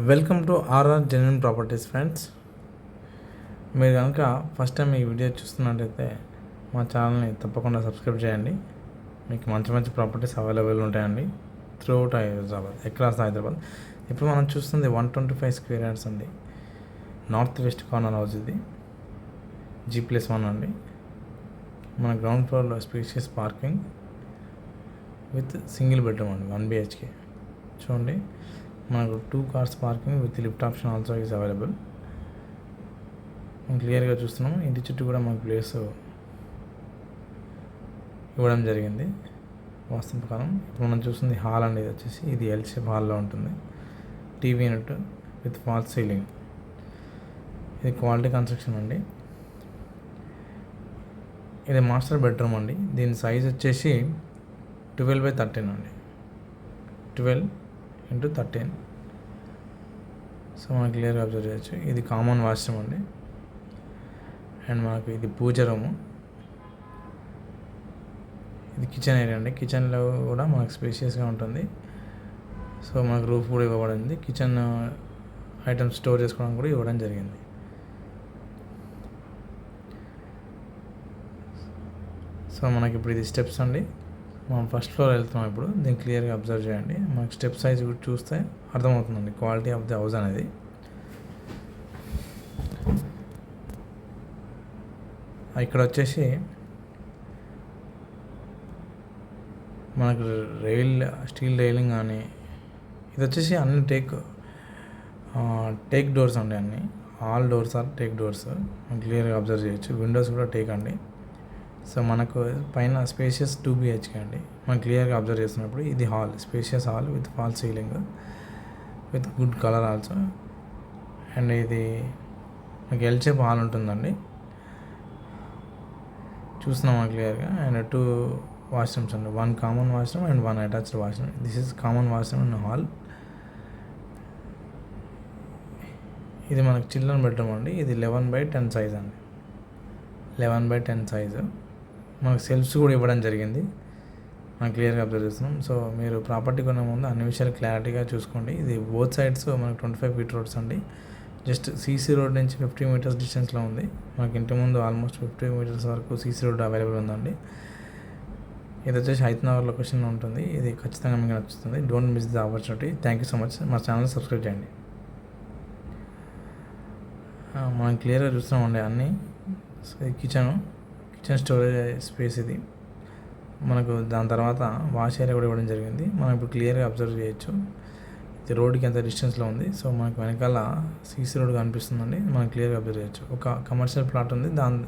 Welcome to RR genuine properties friends. మీరు కనుక first time ఈ వీడియో చూస్తున్నట్టయితే మా ఛానల్ని తప్పకుండా సబ్స్క్రైబ్ చేయండి. మీకు మంచి మంచి ప్రాపర్టీస్ అవైలబుల్ ఉంటాయండి త్రూఅవుట్ హైదరాబాద్, అక్రాస్ హైదరాబాద్. ఇప్పుడు మనం చూస్తుంది 125 స్క్వేర్ యార్డ్స్ అండి. నార్త్ వెస్ట్ కార్నర్ హౌస్ ఇది, G+1 అండి. మన గ్రౌండ్ ఫ్లోర్లో spacious parking with single bedroom అండి, 1 BHK. చూడండి, మనకు 2 cars parking with lift option also is available. మనం క్లియర్గా చూస్తున్నాము. ఇంటి చుట్టూ కూడా మనకు ప్లేస్ ఇవ్వడం జరిగింది వాస్తు ప్రకారం. ఇప్పుడు మనం చూస్తుంది హాల్ అండి. ఇది వచ్చేసి ఇది ఎల్ షేప్ హాల్లో ఉంటుంది. TV unit with false ceiling. ఇది క్వాలిటీ కన్స్ట్రక్షన్ అండి. ఇది మాస్టర్ బెడ్రూమ్ అండి. దీని సైజ్ వచ్చేసి 12/13 అండి, 12x13. సో మనం క్లియర్గా అబ్జర్వ్ చేయొచ్చు. ఇది కామన్ వాష్రూమ్ అండి. అండ్ మనకు ఇది పూజ రూము. ఇది కిచెన్ ఏరియా అండి. కిచెన్లో కూడా మనకు స్పేషియస్గా ఉంటుంది. సో మనకు రూఫ్ కూడా ఇవ్వబడింది. కిచెన్ ఐటమ్స్ స్టోర్ చేసుకోవడానికి కూడా ఇవ్వడం జరిగింది. సో మనకి ఇప్పుడు ఇది స్టెప్స్ అండి. మనం ఫస్ట్ ఫ్లోర్ వెళ్తున్నాం. ఇప్పుడు దీన్ని క్లియర్గా అబ్జర్వ్ చేయండి. మనకు స్టెప్ సైజ్ కూడా చూస్తే అర్థమవుతుందండి క్వాలిటీ ఆఫ్ ది హౌస్ అనేది. ఇక్కడ వచ్చేసి మనకు స్టీల్ రైలింగ్ కానీ, ఇది వచ్చేసి అన్ని టేక్ డోర్స్ అండి. అన్ని all doors are teak doors. మనం క్లియర్గా అబ్జర్వ్ చేయొచ్చు. విండోస్ కూడా టేక్ అండి. సో మనకు పైన స్పేషియస్ 2 BHK అండి. మనం క్లియర్గా అబ్జర్వ్ చేస్తున్నప్పుడు ఇది hall, spacious hall with fall ceiling with good colour also. And ఇది మనకి ఎల్ షేప్ హాల్ ఉంటుందండి, చూస్తున్నాం క్లియర్గా. అండ్ 2 వాష్రూమ్స్ అండి, 1 common washroom and 1 attached washroom. This is common washroom and hall. ఇది మనకు చిల్డ్రన్ బెడ్రూమ్ అండి. ఇది 11/10 సైజ్ అండి, 11/10 సైజు. మనకు సెల్ఫ్స్ కూడా ఇవ్వడం జరిగింది. మనం క్లియర్గా అబ్జర్వ్ చేస్తున్నాం. సో మీరు ప్రాపర్టీ కొనే ముందు అన్ని విషయాలు క్లారిటీగా చూసుకోండి. ఇది బోత్ సైడ్స్ మనకు 25 feet రోడ్స్ అండి. జస్ట్ CC రోడ్ నుంచి 50 meters డిస్టెన్స్లో ఉంది. మనకి ఇంటి ముందు ఆల్మోస్ట్ 50 meters వరకు CC రోడ్ అవైలబుల్ ఉందండి. ఇది వచ్చేసి హైతనగర్ లొకేషన్లో ఉంటుంది. ఇది ఖచ్చితంగా మీకు నచ్చుతుంది. Don't miss the opportunity. Thank you so much. మా ఛానల్ సబ్స్క్రైబ్ చేయండి. మనం క్లియర్గా చూస్తున్నామండి అన్నీ. కిచెన్ స్టోరేజ్ స్పేస్ ఇది. మనకు దాని తర్వాత వాష్ ఏరియా కూడా ఇవ్వడం జరిగింది. మనం ఇప్పుడు క్లియర్గా అబ్జర్వ్ చేయొచ్చు ఇది రోడ్కి ఎంత డిస్టెన్స్లో ఉంది. సో మనకు వెనకాల CC రోడ్ కనిపిస్తుందండి. మనం క్లియర్గా అబ్జర్వ్ చేయొచ్చు. ఒక కమర్షియల్ ప్లాట్ ఉంది. దాని